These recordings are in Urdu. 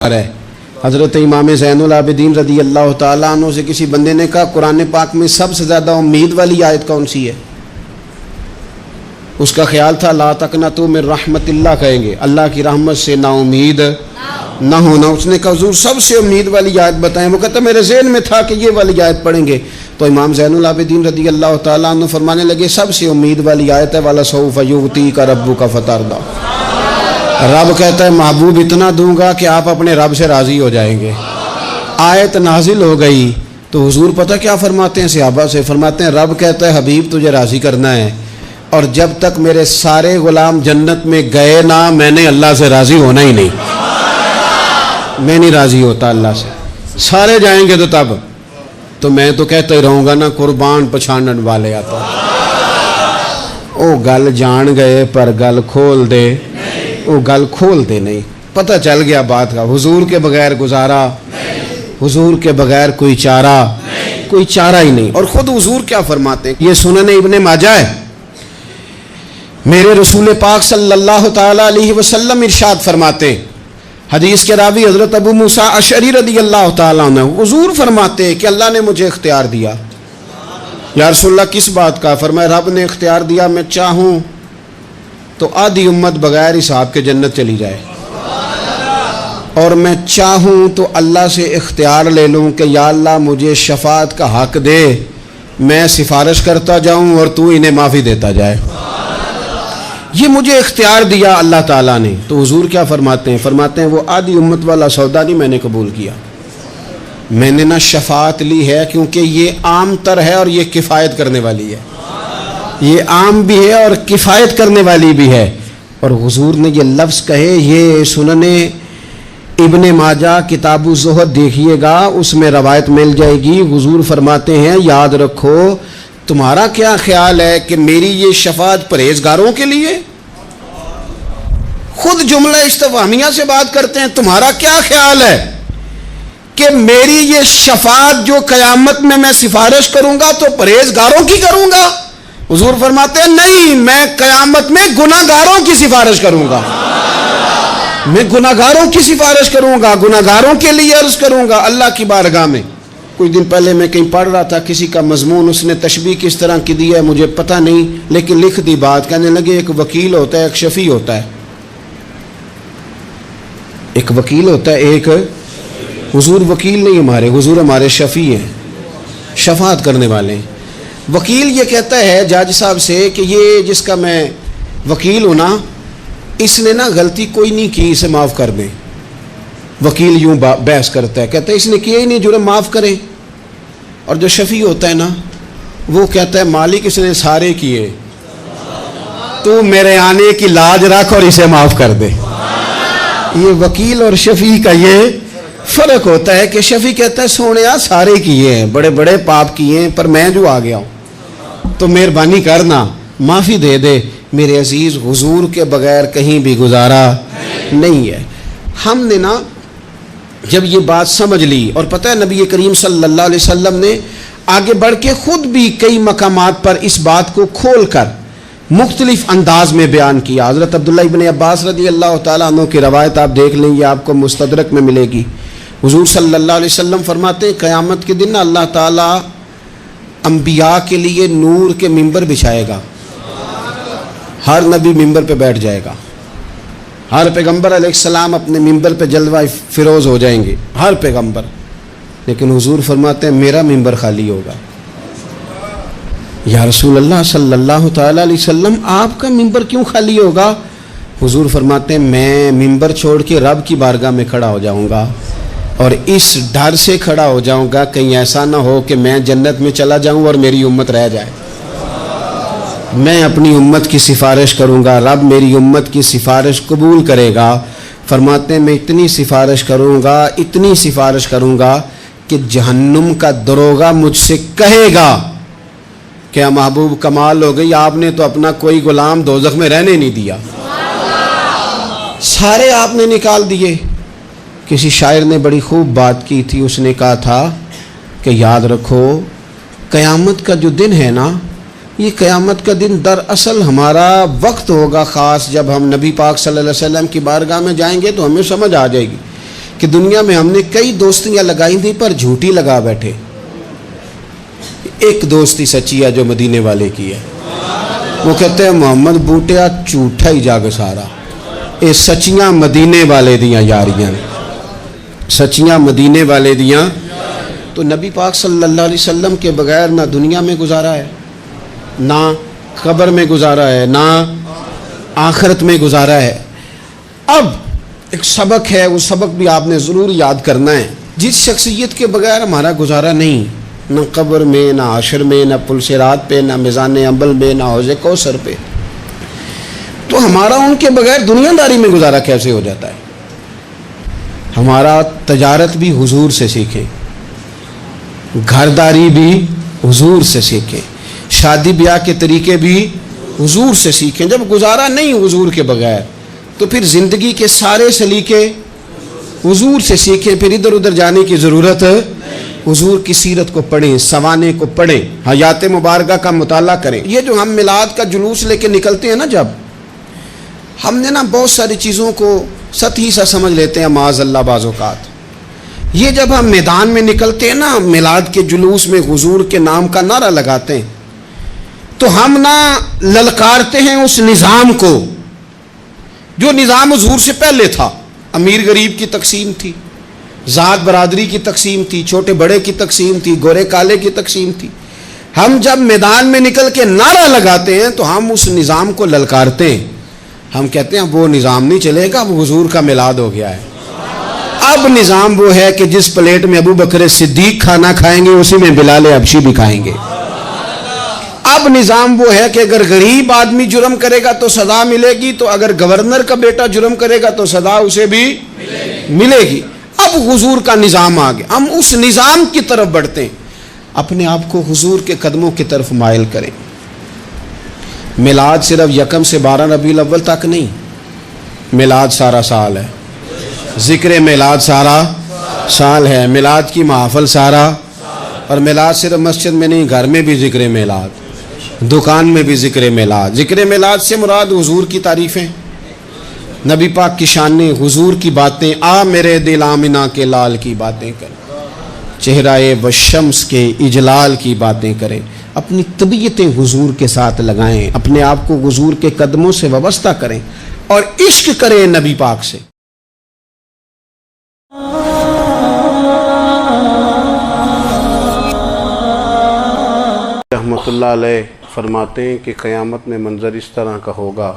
ہے۔ حضرت امام زین العابدین رضی اللہ تعالیٰ عنہ سے کسی بندے نے کہا قرآن پاک میں سب سے زیادہ امید والی آیت کون سی ہے؟ اس کا خیال تھا لا تقنطوا من رحمت اللہ کہیں گے، اللہ کی رحمت سے نا امید نہ ہونا۔ اس نے کہا حضور سب سے امید والی آیت بتائیں۔ وہ کہتا میرے ذہن میں تھا کہ یہ والی آیت پڑھیں گے۔ تو امام زین العابدین رضی اللہ تعالیٰ عنہ فرمانے لگے سب سے امید والی آیت ہے وَلَسَوْفَ يُعْطِيكَ رَبُّكَ فَتَرْضَىٰ۔ رب کہتا ہے محبوب اتنا دوں گا کہ آپ اپنے رب سے راضی ہو جائیں گے۔ آیت نازل ہو گئی تو حضور پتہ کیا فرماتے ہیں صحابہ سے؟ فرماتے ہیں رب کہتا ہے حبیب تجھے راضی کرنا ہے، اور جب تک میرے سارے غلام جنت میں گئے نہ میں نے اللہ سے راضی ہونا ہی نہیں۔ میں نہیں راضی ہوتا اللہ سے، سارے جائیں گے تو تب تو میں تو کہتا ہی رہوں گا نا قربان پچھانن والے آتا۔ او گل جان گئے پر گل کھول دے، وہ گل کھول دے نہیں، پتہ چل گیا بات کا۔ حضور کے بغیر گزارا، حضور کے بغیر کوئی چارہ، کوئی چارہ ہی نہیں۔ اور خود حضور کیا فرماتے ہیں؟ یہ سنن ابن ماجہ ہے، میرے رسول پاک صلی اللہ تعالی علیہ وسلم ارشاد فرماتے، حدیث کے راوی حضرت ابو موسیٰ اشعری رضی اللہ تعالیٰ عنہ، حضور فرماتے کہ اللہ نے مجھے اختیار دیا۔ یا رسول اللہ کس بات کا؟ فرمایا رب نے اختیار دیا میں چاہوں تو آدھی امت بغیر حساب کے جنت چلی جائے، اور میں چاہوں تو اللہ سے اختیار لے لوں کہ یا اللہ مجھے شفاعت کا حق دے، میں سفارش کرتا جاؤں اور تو انہیں معافی دیتا جائے۔ یہ مجھے اختیار دیا اللہ تعالیٰ نے۔ تو حضور کیا فرماتے ہیں؟ فرماتے ہیں وہ آدھی امت والا سودا نہیں میں نے قبول کیا، میں نے نہ شفاعت لی ہے کیونکہ یہ عام تر ہے اور یہ کفایت کرنے والی ہے، یہ عام بھی ہے اور کفایت کرنے والی بھی ہے۔ اور حضور نے یہ لفظ کہے، یہ سنن ابن ماجہ کتاب الزہد دیکھیے گا، اس میں روایت مل جائے گی۔ حضور فرماتے ہیں یاد رکھو تمہارا کیا خیال ہے کہ میری یہ شفاعت پرہیزگاروں کے لیے؟ خود جملہ استفہامیہ سے بات کرتے ہیں، تمہارا کیا خیال ہے کہ میری یہ شفاعت جو قیامت میں میں سفارش کروں گا تو پرہیزگاروں کی کروں گا؟ حضور فرماتے ہیں نہیں، میں قیامت میں گناہ گاروں کی سفارش کروں گا، میں گناہ گاروں کی سفارش کروں گا، گناہ گاروں کے لیے عرض کروں گا اللہ کی بارگاہ میں۔ کچھ دن پہلے میں کہیں پڑھ رہا تھا کسی کا مضمون، اس نے تشبیہ کس طرح کی دی ہے مجھے پتہ نہیں، لیکن لکھ دی بات، کہنے لگے ایک وکیل ہوتا ہے ایک شفیع ہوتا ہے، ایک وکیل ہوتا ہے ایک، حضور وکیل نہیں ہمارے، حضور ہمارے شفیع ہیں، شفاعت کرنے والے ہیں۔ وکیل یہ کہتا ہے جج صاحب سے کہ یہ جس کا میں وکیل ہوں نا اس نے نا غلطی کوئی نہیں کی، اسے معاف کر دیں۔ وکیل یوں بحث کرتا ہے، کہتا ہے اس نے کیا ہی نہیں، جرم معاف کریں۔ اور جو شفیع ہوتا ہے نا وہ کہتا ہے مالک اس نے سارے کیے، تو میرے آنے کی لاج رکھ اور اسے معاف کر دے۔ یہ وکیل اور شفیع کا یہ فرق ہوتا ہے کہ شفیع کہتا ہے سونیا سارے کیے ہیں، بڑے بڑے پاپ کیے ہیں، پر میں جو آ گیا ہوں تو مہربانی کرنا معافی دے دے۔ میرے عزیز حضور کے بغیر کہیں بھی گزارا نہیں ہے۔ ہم نے نا جب یہ بات سمجھ لی، اور پتہ ہے نبی کریم صلی اللہ علیہ وسلم نے آگے بڑھ کے خود بھی کئی مقامات پر اس بات کو کھول کر مختلف انداز میں بیان کیا۔ حضرت عبداللہ ابن عباس رضی اللہ تعالیٰ عنہ کی روایت آپ دیکھ لیں، یہ آپ کو مستدرک میں ملے گی۔ حضور صلی اللہ علیہ وسلم فرماتے ہیں قیامت کے دن اللہ تعالیٰ انبیاء کے لیے نور کے ممبر بچھائے گا، ہر نبی ممبر پہ بیٹھ جائے گا، ہر پیغمبر علیہ السلام اپنے ممبر پہ جلوہ فروز ہو جائیں گے، ہر پیغمبر۔ لیکن حضور فرماتے ہیں میرا ممبر خالی ہوگا۔ یا رسول اللہ صلی اللہ تعالیٰ علیہ وسلم آپ کا ممبر کیوں خالی ہوگا؟ حضور فرماتے ہیں میں ممبر چھوڑ کے رب کی بارگاہ میں کھڑا ہو جاؤں گا، اور اس ڈر سے کھڑا ہو جاؤں گا کہیں ایسا نہ ہو کہ میں جنت میں چلا جاؤں اور میری امت رہ جائے۔ میں اپنی امت کی سفارش کروں گا، رب میری امت کی سفارش قبول کرے گا۔ فرماتے ہیں میں اتنی سفارش کروں گا، اتنی سفارش کروں گا کہ جہنم کا دروغہ مجھ سے کہے گا کہ محبوب کمال ہو گئی، آپ نے تو اپنا کوئی غلام دوزخ میں رہنے نہیں دیا، سارے آپ نے نکال دیے۔ کسی شاعر نے بڑی خوب بات کی تھی، اس نے کہا تھا کہ یاد رکھو قیامت کا جو دن ہے نا، یہ قیامت کا دن دراصل ہمارا وقت ہوگا خاص، جب ہم نبی پاک صلی اللہ علیہ وسلم کی بارگاہ میں جائیں گے تو ہمیں سمجھ آ جائے گی کہ دنیا میں ہم نے کئی دوستیاں لگائی تھیں پر جھوٹی لگا بیٹھے. ایک دوستی سچی ہے جو مدینے والے کی ہے. وہ کہتے ہیں محمد بوٹیا جھوٹا ہی جاگ سارا. یہ سچیاں مدینے والے دیاں یاریاں، سچیاں مدینے والے دیاں. تو نبی پاک صلی اللہ علیہ وسلم کے بغیر نہ دنیا میں گزارا ہے، نہ قبر میں گزارا ہے، نہ آخرت میں گزارا ہے. اب ایک سبق ہے، وہ سبق بھی آپ نے ضرور یاد کرنا ہے. جس شخصیت کے بغیر ہمارا گزارا نہیں، نہ قبر میں، نہ عشر میں، نہ پل صراط پہ، نہ میزان عمل میں، نہ حوض کوثر پہ، تو ہمارا ان کے بغیر دنیا داری میں گزارا کیسے ہو جاتا ہے؟ ہمارا تجارت بھی حضور سے سیکھیں، گھرداری بھی حضور سے سیکھیں، شادی بیاہ کے طریقے بھی حضور سے سیکھیں. جب گزارا نہیں حضور کے بغیر تو پھر زندگی کے سارے سلیقے حضور سے سیکھیں. پھر ادھر ادھر جانے کی ضرورت ہے. حضور کی سیرت کو پڑھیں، سوانے کو پڑھیں، حیات مبارکہ کا مطالعہ کریں. یہ جو ہم میلاد کا جلوس لے کے نکلتے ہیں نا، جب ہم نے نا بہت ساری چیزوں کو سطحی سا سمجھ لیتے ہیں معاذ اللہ بعض اوقات. یہ جب ہم میدان میں نکلتے ہیں نا، میلاد کے جلوس میں حضور کے نام کا نعرہ لگاتے ہیں، تو ہم نہ للکارتے ہیں اس نظام کو جو نظام حضور سے پہلے تھا. امیر غریب کی تقسیم تھی، ذات برادری کی تقسیم تھی، چھوٹے بڑے کی تقسیم تھی، گورے کالے کی تقسیم تھی. ہم جب میدان میں نکل کے نعرہ لگاتے ہیں تو ہم اس نظام کو للکارتے ہیں. ہم کہتے ہیں وہ نظام نہیں چلے گا، وہ حضور کا میلاد ہو گیا ہے. اب نظام وہ ہے کہ جس پلیٹ میں ابو بکر صدیق کھانا کھائیں گے اسی میں بلال حبشی بھی کھائیں گے. اب نظام وہ ہے کہ اگر غریب آدمی جرم کرے گا تو سزا ملے گی، تو اگر گورنر کا بیٹا جرم کرے گا تو سزا اسے بھی ملے گی. اب حضور کا نظام آ گیا، ہم اس نظام کی طرف بڑھتے ہیں. اپنے آپ کو حضور کے قدموں کی طرف مائل کریں. میلاد صرف 1 سے 12 ربیع الاول تک نہیں، میلاد سارا سال ہے. ذکر میلاد سارا سال ہے. میلاد کی محفل سارا، اور میلاد صرف مسجد میں نہیں، گھر میں بھی ذکر میلاد، دکان میں بھی ذکر میلاد. ذکر میلاد سے مراد حضور کی تعریفیں، نبی پاک کی شانیں، حضور کی باتیں. آ میرے دل آمنہ کے لال کی باتیں کر، چہرہ والشمس کے اجلال کی باتیں کریں. اپنی طبیعتیں حضور کے ساتھ لگائیں، اپنے آپ کو حضور کے قدموں سے وابستہ کریں اور عشق کریں نبی پاک سے. رحمۃ اللہ علیہ فرماتے ہیں کہ قیامت میں منظر اس طرح کا ہوگا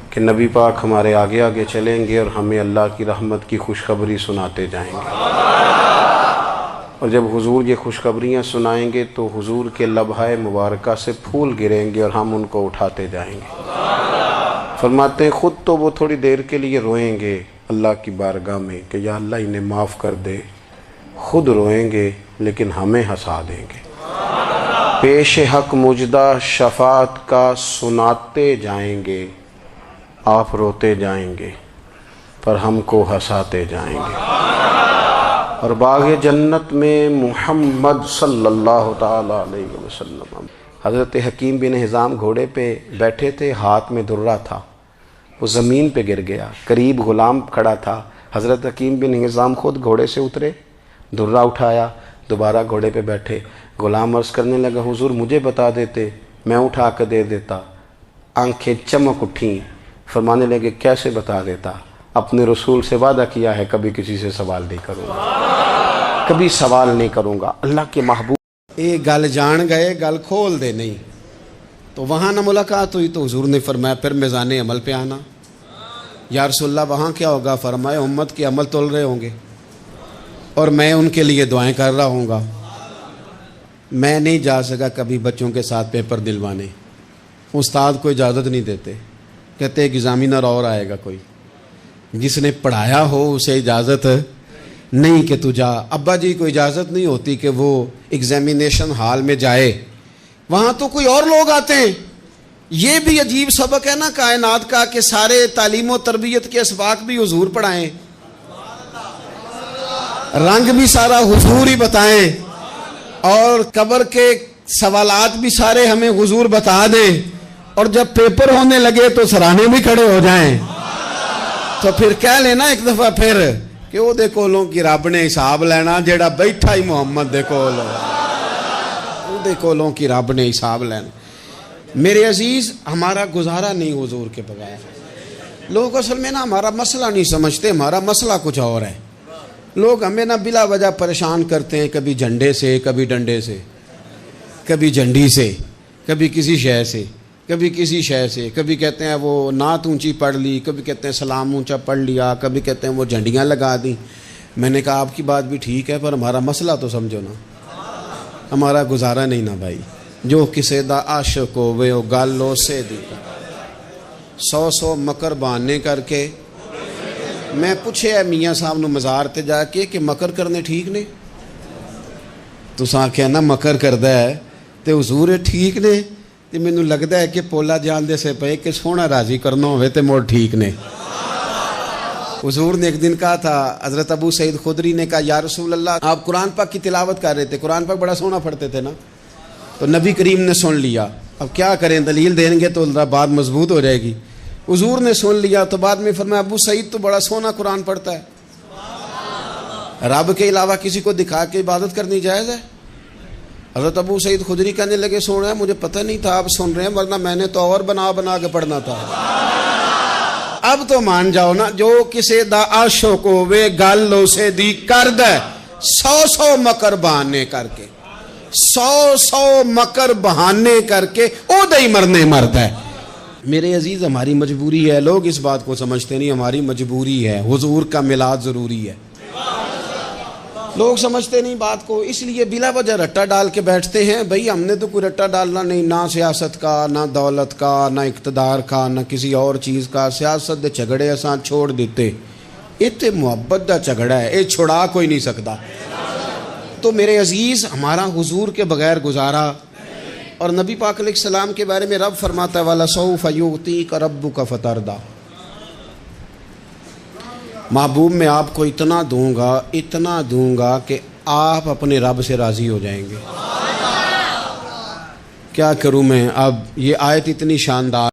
کہ نبی پاک ہمارے آگے آگے چلیں گے اور ہمیں اللہ کی رحمت کی خوشخبری سناتے جائیں گے. اور جب حضور یہ خوشخبریاں سنائیں گے تو حضور کے لبھہ مبارکہ سے پھول گریں گے اور ہم ان کو اٹھاتے جائیں گے. فرماتے ہیں خود تو وہ تھوڑی دیر کے لیے روئیں گے اللہ کی بارگاہ میں کہ یا اللہ انہیں معاف کر دے، خود روئیں گے لیکن ہمیں ہنسا دیں گے. پیش حق مجدہ شفاعت کا سناتے جائیں گے، آپ روتے جائیں گے پر ہم کو ہنساتے جائیں گے. اور باغ جنت میں محمد صلی اللہ تعالی علیہ وسلم، حضرت حکیم بن حزام گھوڑے پہ بیٹھے تھے، ہاتھ میں درہ تھا، وہ زمین پہ گر گیا. قریب غلام کھڑا تھا، حضرت حکیم بن حزام خود گھوڑے سے اترے، درہ اٹھایا، دوبارہ گھوڑے پہ بیٹھے. غلام عرض کرنے لگا حضور مجھے بتا دیتے، میں اٹھا کے دے دیتا. آنکھیں چمک اٹھیں، فرمانے لگے کیسے بتا دیتا؟ اپنے رسول سے وعدہ کیا ہے کبھی کسی سے سوال نہیں کروں گا، کبھی سوال نہیں کروں گا. اللہ کے محبوب اے گل جان گئے، گل کھول دے نہیں. تو وہاں نہ ملاقات ہوئی تو حضور نے فرمایا پھر میزان عمل پہ آنا. یا رسول اللہ وہاں کیا ہوگا؟ فرمایا امت کے عمل تول رہے ہوں گے اور میں ان کے لیے دعائیں کر رہا ہوں گا. میں نہیں جا سکا کبھی بچوں کے ساتھ پیپر دلوانے، استاد کو اجازت نہیں دیتے، کہتے ایک ایگزامینر اور آئے گا کوئی، جس نے پڑھایا ہو اسے اجازت نہیں کہ تو جا. ابا جی کو اجازت نہیں ہوتی کہ وہ ایگزامینیشن ہال میں جائے، وہاں تو کوئی اور لوگ آتے ہیں. یہ بھی عجیب سبق ہے نا کائنات کا کہ سارے تعلیم و تربیت کے اسباق بھی حضور پڑھائیں، رنگ بھی سارا حضور ہی بتائیں، اور قبر کے سوالات بھی سارے ہمیں حضور بتا دیں، اور جب پیپر ہونے لگے تو سرانے بھی کھڑے ہو جائیں. تو پھر کہہ لینا ایک دفعہ پھر کہ کہ وہ دے کولوں کی رب نے حساب لینا جیڑا بیٹھا ہی محمد دے کول وہ دے کولوں کی رب نے حساب لینا. میرے عزیز ہمارا گزارا نہیں حضور کے بغیر. لوگ اصل میں نا ہمارا مسئلہ نہیں سمجھتے, ہمارا مسئلہ کچھ اور ہے. لوگ ہمیں نا بلا وجہ پریشان کرتے ہیں, کبھی جھنڈے سے, کبھی ڈنڈے سے, کبھی جھنڈی سے, کبھی کسی شے سے, کبھی کسی شے سے. کبھی کہتے ہیں وہ نعت اونچی پڑھ لی, کبھی کہتے ہیں سلام اونچا پڑھ لیا, کبھی کہتے ہیں وہ جھنڈیاں لگا دیں. میں نے کہا آپ کی بات بھی ٹھیک ہے, پر ہمارا مسئلہ تو سمجھو نا, ہمارا گزارا نہیں نا بھائی. جو کسے دا عاشق ہوئے وہ گالو سے دی 100 مکر بہانے کر کے. میں پوچھے ہے میاں صاحب نو مزار تے جا کے کہ مکر کرنے ٹھیک نے؟ تساں آکھیا نا مکر کردا ہے تے حضور ٹھیک نے. تے مینوں لگدا ہے کہ پولا جان دے سے پے کہ سونا راضی کرنا ہوئے تے موڑ ٹھیک نے. حضور نے ایک دن کہا تھا, حضرت ابو سعید خدری نے کہا یا رسول اللہ آپ قرآن پاک کی تلاوت کر رہے تھے, قرآن پاک بڑا سونا پڑھتے تھے نا. تو نبی کریم نے سن لیا, اب کیا کریں, دلیل دیں گے تو بات مضبوط ہو جائے گی. حضور نے سن لیا تو بعد میں فرمایا ابو سعید تو بڑا سونا قرآن پڑھتا ہے, رب کے علاوہ کسی کو دکھا کے عبادت کرنی جائز ہے؟ حضرت ابو سعید خدری کہنے لگے سن رہے ہیں, مجھے پتہ نہیں تھا آپ سن رہے ہیں, ورنہ میں نے تو اور بنا بنا کے پڑھنا تھا. اب تو مان جاؤ نا, جو کسے دا عاشق ہوئے گل سے دی کرد ہے 100 مکر بہانے کر کے, 100 مکر بہانے کر کے او دہی مرنے مرد ہے. میرے عزیز ہماری مجبوری ہے, لوگ اس بات کو سمجھتے نہیں, ہماری مجبوری ہے, حضور کا میلاد ضروری ہے. لوگ سمجھتے نہیں بات کو, اس لیے بلا وجہ رٹا ڈال کے بیٹھتے ہیں. بھئی ہم نے تو کوئی رٹا ڈالنا نہیں, نہ سیاست کا, نہ دولت کا, نہ اقتدار کا, نہ کسی اور چیز کا. سیاست دے جھگڑے اساں چھوڑ دیتے, اتنے محبت دا جھگڑا ہے, یہ چھڑا کوئی نہیں سکتا. تو میرے عزیز ہمارا حضور کے بغیر گزارا. اور نبی پاک علیہ السلام کے بارے میں رب فرماتا ہے وَلَسَوْفَ يُعْطِيكَ رَبُّكَ فَتَرْضَىٰ, محبوب میں آپ کو اتنا دوں گا کہ آپ اپنے رب سے راضی ہو جائیں گے. کیا کروں میں اب, یہ آیت اتنی شاندار